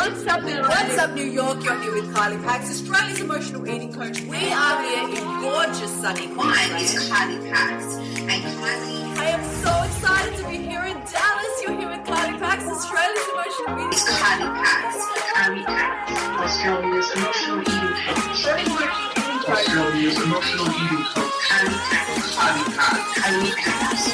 What's up, New York? You're here with Kylie Pax, Australia's emotional eating coach. We are here in gorgeous sunny Queensland. Mine is Kylie Pax, and Kylie. I am so excited to be here in Dallas. You're here with Kylie Pax, Australia's emotional eating It's coach. Kylie Pax, Kylie Pax, Australia's emotional eating coach. Australia's emotional eating coach. Kylie Pax, Kylie Pax, Kylie Pax.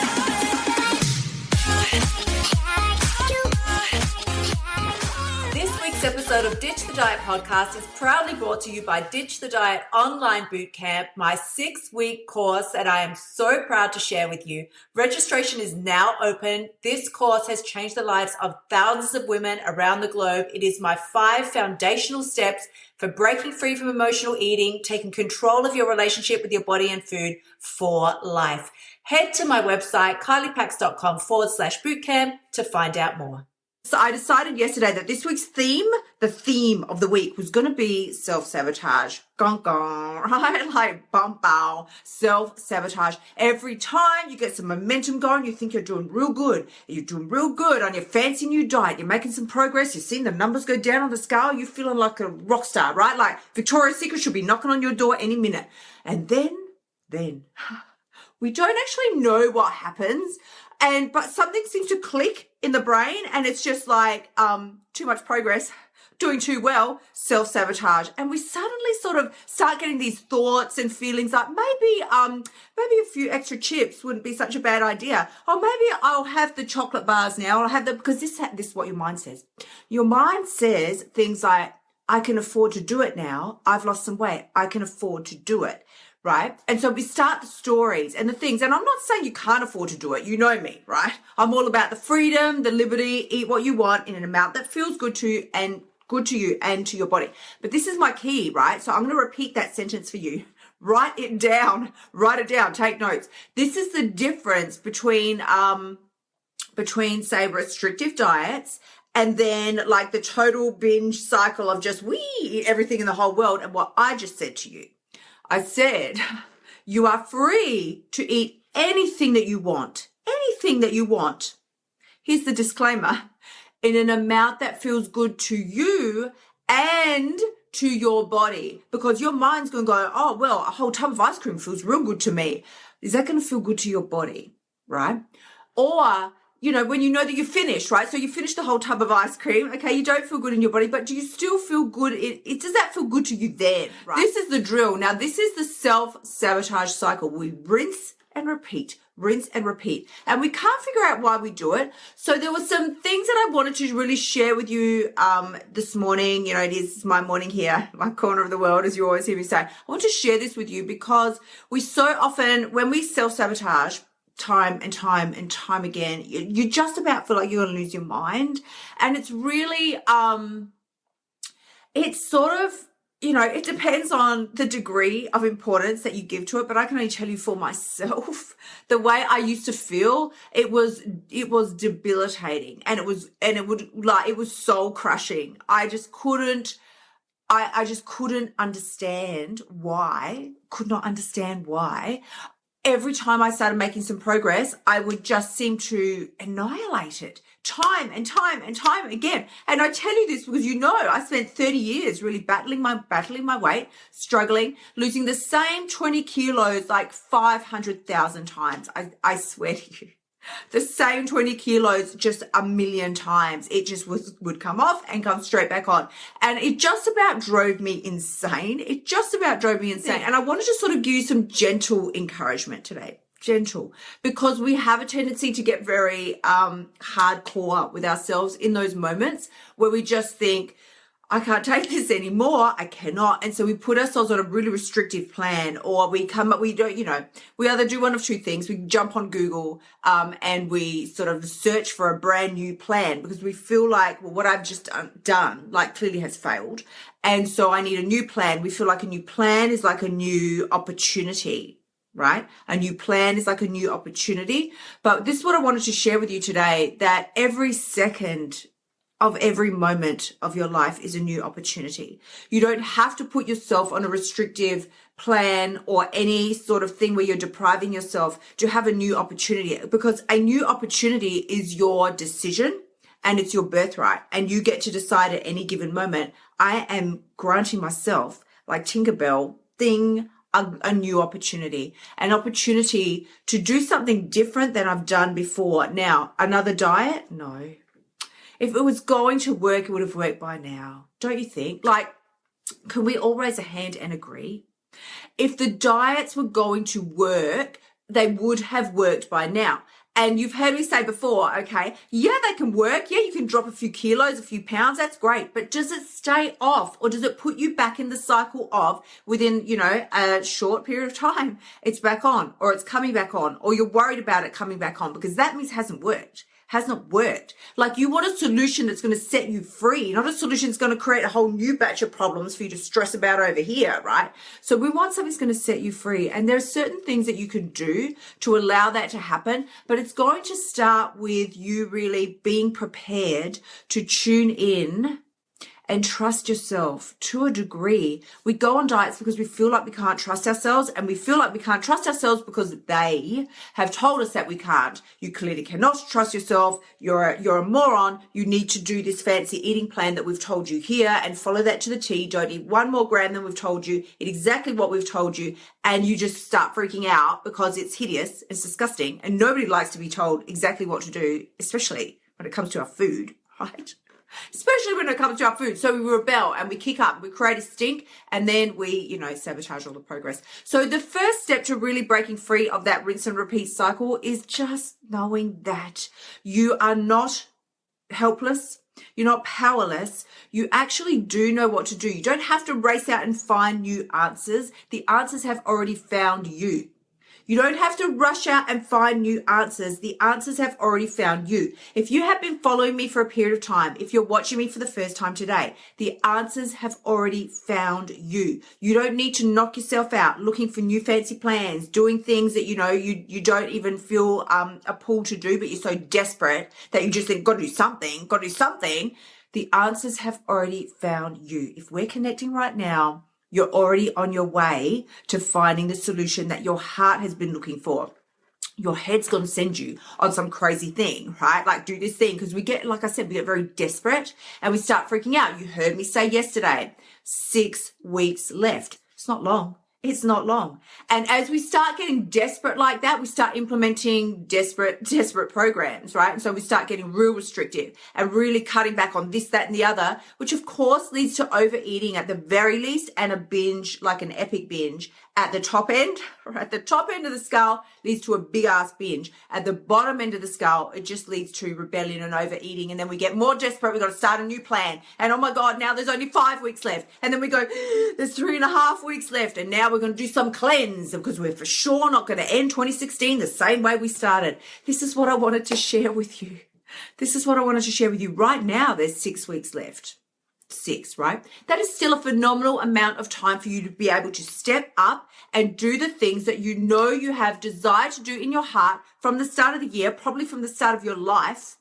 This week's episode of Ditch the Diet podcast is proudly brought to you by Ditch the Diet Online Bootcamp, my 6-week course that I am so proud to share with you. Registration is now open. This course has changed the lives of thousands of women around the globe. It is my 5 foundational steps for breaking free from emotional eating, taking control of your relationship with your body and food for life. Head to my website, kyliepax.com/bootcamp to find out more. So I decided yesterday that this week's theme, the theme of the week, was going to be self-sabotage. Gong gong, right? Like bum bow, self-sabotage. Every time you get some momentum going, you think you're doing real good. You're doing real good on your fancy new diet. You're making some progress. You're seeing the numbers go down on the scale. You're feeling like a rock star, right? Like Victoria's Secret should be knocking on your door any minute. And then we don't actually know what happens. But something seems to click in the brain, and it's just like too much progress, doing too well, self-sabotage. And we suddenly sort of start getting these thoughts and feelings like maybe a few extra chips wouldn't be such a bad idea. Or maybe I'll have the chocolate bars now. I'll have them because this is what your mind says. Your mind says things like, I can afford to do it now. I've lost some weight. I can afford to do it. Right? And so we start the stories and the things, and I'm not saying you can't afford to do it. You know me, right? I'm all about the freedom, the liberty, eat what you want in an amount that feels good to you and to your body. But this is my key, right? So I'm going to repeat that sentence for you. Write it down, take notes. This is the difference between say restrictive diets and then like the total binge cycle of just eat everything in the whole world, and what I just said to you. I said, you are free to eat anything that you want. Here's the disclaimer. In an amount that feels good to you and to your body. Because your mind's going to go, oh, well, a whole tub of ice cream feels real good to me. Is that going to feel good to your body, right? Or, you know, when you know that you're finished, right? So you finished the whole tub of ice cream. Okay, you don't feel good in your body, but do you still feel good? Does that feel good to you then? Right? This is the drill. Now, this is the self-sabotage cycle. We rinse and repeat. And we can't figure out why we do it. So there were some things that I wanted to really share with you this morning. You know, it is my morning here, my corner of the world, as you always hear me say. I want to share this with you because we so often, when we self-sabotage, time and time again, you just about feel like you're going to lose your mind. And it's really, it's sort of, you know, it depends on the degree of importance that you give to it. But I can only tell you for myself, the way I used to feel, it was debilitating, and it was soul crushing. I just couldn't understand why, every time I started making some progress, I would just seem to annihilate it time and time again. And I tell you this because, you know, I spent 30 years really battling my weight, struggling, losing the same 20 kilos like 500,000 times. I swear to you. The same 20 kilos just a million times. It just would come off and come straight back on. And it just about drove me insane. And I wanted to sort of give you some gentle encouragement today. Gentle. Because we have a tendency to get very hardcore with ourselves in those moments where we just think, I can't take this anymore. I cannot. And so we put ourselves on a really restrictive plan, or we either do one of two things. We jump on Google, and we sort of search for a brand new plan because we feel like, well, what I've just done, like, clearly has failed. And so I need a new plan. We feel like a new plan is like a new opportunity, right? A new plan is like a new opportunity. But this is what I wanted to share with you today, that every second of every moment of your life is a new opportunity. You don't have to put yourself on a restrictive plan or any sort of thing where you're depriving yourself to have a new opportunity, because a new opportunity is your decision and it's your birthright, and you get to decide at any given moment, I am granting myself, like Tinkerbell, a new opportunity, an opportunity to do something different than I've done before. Now, another diet? No. If it was going to work, it would have worked by now. Don't you think? Like, can we all raise a hand and agree? If the diets were going to work, they would have worked by now. And you've heard me say before, okay, yeah, they can work. Yeah, you can drop a few kilos, a few pounds. That's great. But does it stay off, or does it put you back in the cycle of within, a short period of time, it's back on, or it's coming back on, or you're worried about it coming back on, because that means it has not worked. Like, you want a solution that's going to set you free, not a solution that's going to create a whole new batch of problems for you to stress about over here, right? So we want something that's going to set you free. And there are certain things that you can do to allow that to happen, but it's going to start with you really being prepared to tune in and trust yourself to a degree. We go on diets because we feel like we can't trust ourselves, and we feel like we can't trust ourselves because they have told us that we can't. You clearly cannot trust yourself. You're a moron. You need to do this fancy eating plan that we've told you here and follow that to the T. Don't eat 1 more gram than we've told you. Eat exactly what we've told you. And you just start freaking out because it's hideous, it's disgusting, and nobody likes to be told exactly what to do, especially when it comes to our food, right? Especially when it comes to our food. So we rebel and we kick up, we create a stink, and then we, sabotage all the progress. So the first step to really breaking free of that rinse and repeat cycle is just knowing that you are not helpless. You're not powerless. You actually do know what to do. You don't have to race out and find new answers. The answers have already found you. You don't have to rush out and find new answers. The answers have already found you. If you have been following me for a period of time, if you're watching me for the first time today, the answers have already found you. You don't need to knock yourself out looking for new fancy plans, doing things that, you don't even feel a pull to do, but you're so desperate that you just think, got to do something. The answers have already found you. If we're connecting right now, you're already on your way to finding the solution that your heart has been looking for. Your head's going to send you on some crazy thing, right? Like, do this thing, because we get, like I said, we get very desperate and we start freaking out. You heard me say yesterday, 6 weeks left. It's not long. It's not long. And as we start getting desperate like that, we start implementing desperate programs, right? And so we start getting real restrictive and really cutting back on this, that, and the other, which of course leads to overeating at the very least, and a binge, like an epic binge at the top end, right? At the top end of the scale leads to a big ass binge. At the bottom end of the scale, it just leads to rebellion and overeating. And then we get more desperate. We've got to start a new plan. And oh my God, now there's only 5 weeks left. And then we go, there's 3.5 weeks left. And now we're going to do some cleanse because we're for sure not going to end 2016 the same way we started. This is what I wanted to share with you. Right now, there's 6 weeks left. 6, right? That is still a phenomenal amount of time for you to be able to step up and do the things that you know you have desired to do in your heart from the start of the year, probably from the start of your life.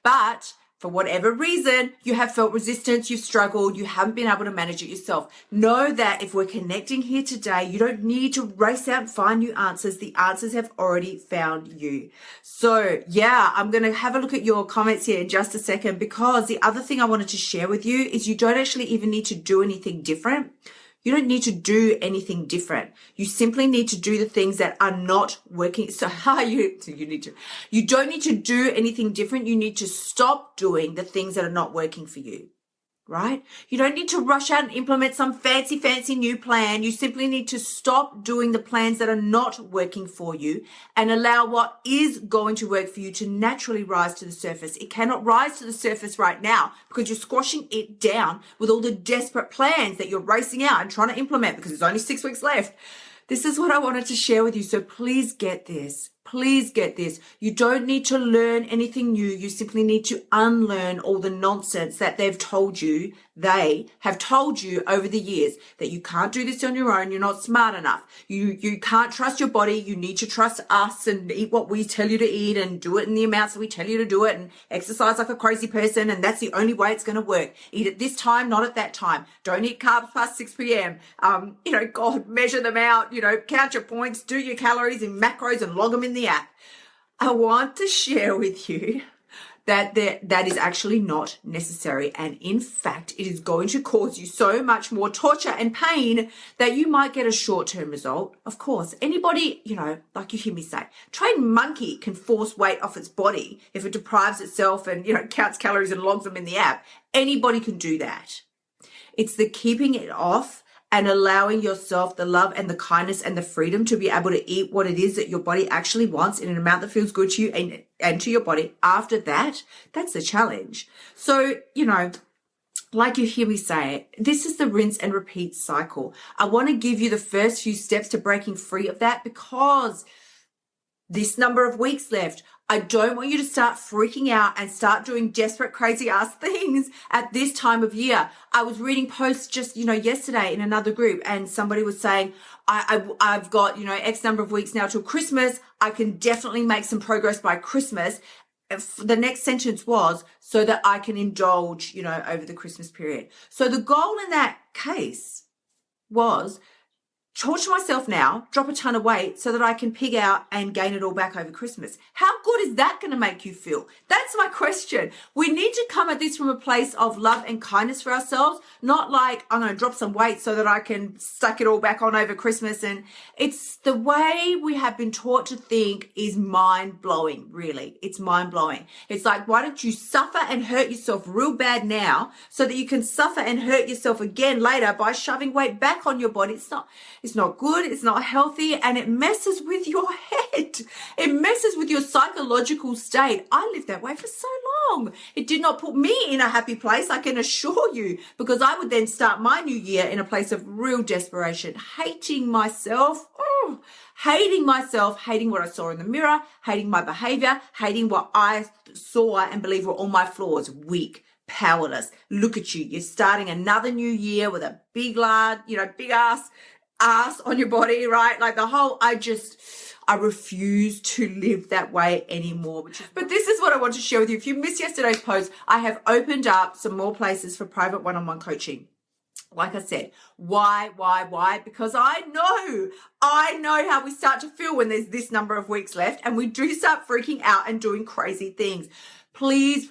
But for whatever reason, you have felt resistance, you've struggled, you haven't been able to manage it yourself. Know that if we're connecting here today, you don't need to race out and find new answers. The answers have already found you. So yeah, I'm going to have a look at your comments here in just a second, because the other thing I wanted to share with you is you don't actually even need to do anything different. You don't need to do anything different. You simply need to do the things that are not working. You don't need to do anything different. You need to stop doing the things that are not working for you, right? You don't need to rush out and implement some fancy new plan. You simply need to stop doing the plans that are not working for you and allow what is going to work for you to naturally rise to the surface. It cannot rise to the surface right now because you're squashing it down with all the desperate plans that you're racing out and trying to implement because there's only 6 weeks left. This is what I wanted to share with you. So please get this. Please get this. You don't need to learn anything new. You simply need to unlearn all the nonsense that they've told you. They have told you over the years that you can't do this on your own. You're not smart enough. You can't trust your body. You need to trust us and eat what we tell you to eat and do it in the amounts that we tell you to do it and exercise like a crazy person. And that's the only way it's going to work. Eat at this time, not at that time. Don't eat carbs past 6 p.m. God, measure them out, count your points, do your calories and macros and log them in the app. I want to share with you that that is actually not necessary. And in fact, it is going to cause you so much more torture and pain that you might get a short-term result. Of course, anybody, like you hear me say, trained monkey can force weight off its body if it deprives itself and, counts calories and logs them in the app. Anybody can do that. It's the keeping it off and allowing yourself the love and the kindness and the freedom to be able to eat what it is that your body actually wants in an amount that feels good to you and to your body. After that, that's the challenge. So, like you hear me say, this is the rinse and repeat cycle. I want to give you the first few steps to breaking free of that, because this number of weeks left, I don't want you to start freaking out and start doing desperate, crazy ass things at this time of year. I was reading posts just, yesterday in another group, and somebody was saying, I've got, X number of weeks now till Christmas. I can definitely make some progress by Christmas. The next sentence was, so that I can indulge, over the Christmas period. So the goal in that case was torture myself now, drop a ton of weight so that I can pig out and gain it all back over Christmas. How good is that going to make you feel? That's my question. We need to come at this from a place of love and kindness for ourselves, not like I'm going to drop some weight so that I can suck it all back on over Christmas. And it's the way we have been taught to think is mind-blowing, really. It's mind-blowing. It's like, why don't you suffer and hurt yourself real bad now so that you can suffer and hurt yourself again later by shoving weight back on your body? It's not good, it's not healthy, and it messes with your head. It messes with your psychological state. I lived that way for so long. It did not put me in a happy place, I can assure you, because I would then start my new year in a place of real desperation, hating myself, hating what I saw in the mirror, hating my behavior, hating what I saw and believed were all my flaws. Weak, powerless. Look at you. You're starting another new year with a big ass on your body, right? Like I refuse to live that way anymore. But this is what I want to share with you. If you missed yesterday's post, I have opened up some more places for private one-on-one coaching. Like I said, why? Because I know how we start to feel when there's this number of weeks left and we do start freaking out and doing crazy things. Please.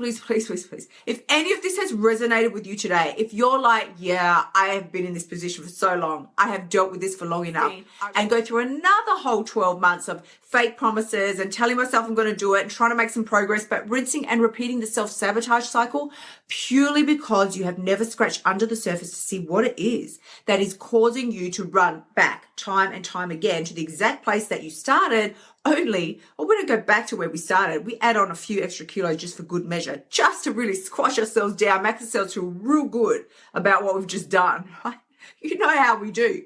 If any of this has resonated with you today, if you're like, yeah, I have been in this position for so long, I have dealt with this for long enough, and go through another whole 12 months of fake promises and telling myself I'm going to do it and trying to make some progress, but rinsing and repeating the self-sabotage cycle purely because you have never scratched under the surface to see what it is that is causing you to run back time and time again to the exact place that you started. We don't go back to where we started. We add on a few extra kilos just for good measure, just to really squash ourselves down, make ourselves feel real good about what we've just done, right? You know how we do,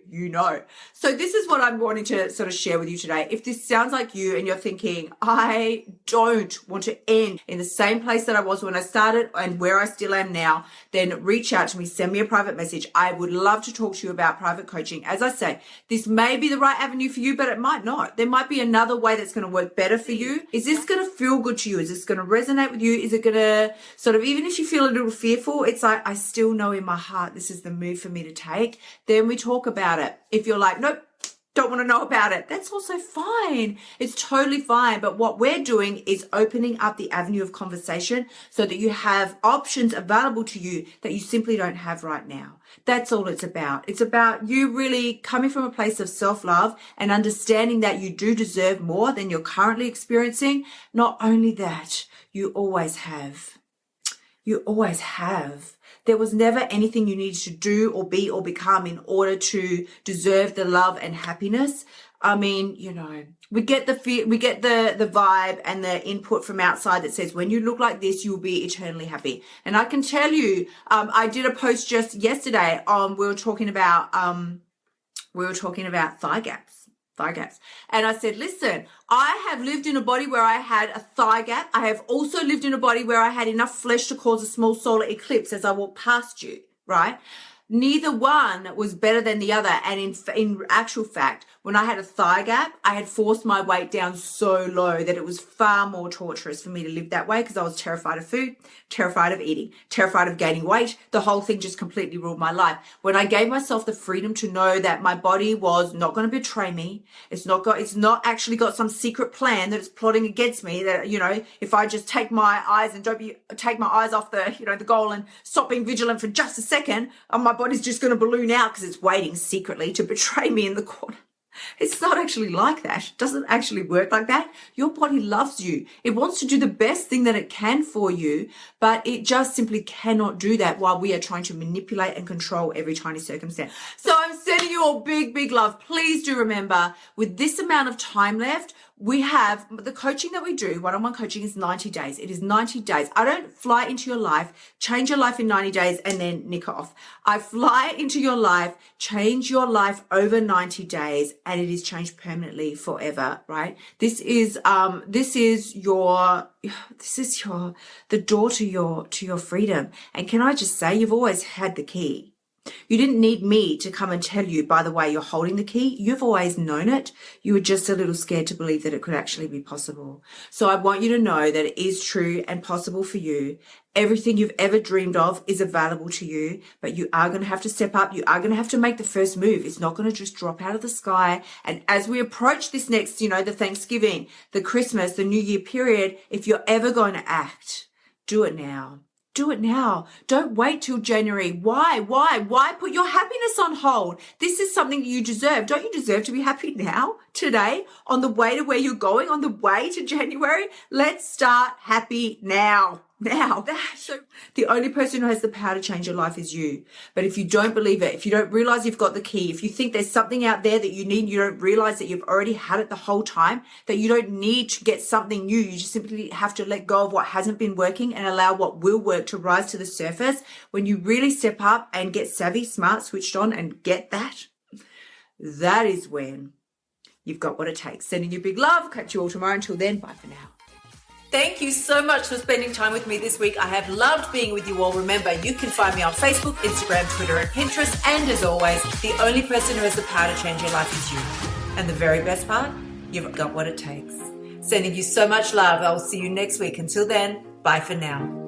So this is what I'm wanting to sort of share with you today. If this sounds like you and you're thinking, I don't want to end in the same place that I was when I started and where I still am now, then reach out to me, send me a private message. I would love to talk to you about private coaching. As I say, this may be the right avenue for you, but it might not. There might be another way that's going to work better for you. Is this going to feel good to you? Is this going to resonate with you? Is it going to sort of, even if you feel a little fearful, it's like, I still know in my heart this is the move for me to take. Then we talk about it. If you're like, nope, don't want to know about it, that's also fine. It's totally fine. But what we're doing is opening up the avenue of conversation so that you have options available to you that you simply don't have right now. That's all it's about. It's about you really coming from a place of self-love and understanding that you do deserve more than you're currently experiencing. Not only that, you always have. There was never anything you needed to do or be or become in order to deserve the love and happiness. I mean, we get the vibe and the input from outside that says when you look like this, you'll be eternally happy. And I can tell you, I did a post just yesterday on we were talking about thigh gaps. And I said, listen, I have lived in a body where I had a thigh gap. I have also lived in a body where I had enough flesh to cause a small solar eclipse as I walked past you, right? Neither one was better than the other. And in actual fact, when I had a thigh gap, I had forced my weight down so low that it was far more torturous for me to live that way because I was terrified of food, terrified of eating, terrified of gaining weight. The whole thing just completely ruled my life. When I gave myself the freedom to know that my body was not going to betray me, it's not actually got some secret plan that it's plotting against me, that, you know, if I just take my eyes off the, you know, the goal and stop being vigilant for just a second, my body's just going to balloon out because it's waiting secretly to betray me in the corner. It's not actually like that. It doesn't actually work like that. Your body loves you. It wants to do the best thing that it can for you, but it just simply cannot do that while we are trying to manipulate and control every tiny circumstance. So I'm sending you all big, big love. Please do remember, with this amount of time left, we have the coaching that we do. One-on-one coaching is 90 days. It is 90 days. I don't fly into your life, change your life in 90 days and then nick off. I fly into your life, change your life over 90 days, and it is changed permanently forever, right? This is the door to your freedom. And can I just say, you've always had the key. You didn't need me to come and tell you, by the way, you're holding the key. You've always known it. You were just a little scared to believe that it could actually be possible. So I want you to know that it is true and possible for you. Everything you've ever dreamed of is available to you, but you are going to have to step up. You are going to have to make the first move. It's not going to just drop out of the sky. And as we approach this next, you know, the Thanksgiving, the Christmas, the New Year period, if you're ever going to act, do it now. Do it now. Don't wait till January. Why put your happiness on hold? This is something that you deserve. Don't you deserve to be happy now, today, on the way to where you're going, on the way to January? Let's start happy now. So the only person who has the power to change your life is you. But if you don't believe it, if you don't realize you've got the key, if you think there's something out there that you need, you don't realize that you've already had it the whole time, that you don't need to get something new. You just simply have to let go of what hasn't been working and allow what will work to rise to the surface. When you really step up and get savvy, smart, switched on and get that, that is when you've got what it takes. Sending you big love. Catch you all tomorrow. Until then, bye for now. Thank you so much for spending time with me this week. I have loved being with you all. Remember, you can find me on Facebook, Instagram, Twitter, and Pinterest. And as always, the only person who has the power to change your life is you. And the very best part, you've got what it takes. Sending you so much love. I will see you next week. Until then, bye for now.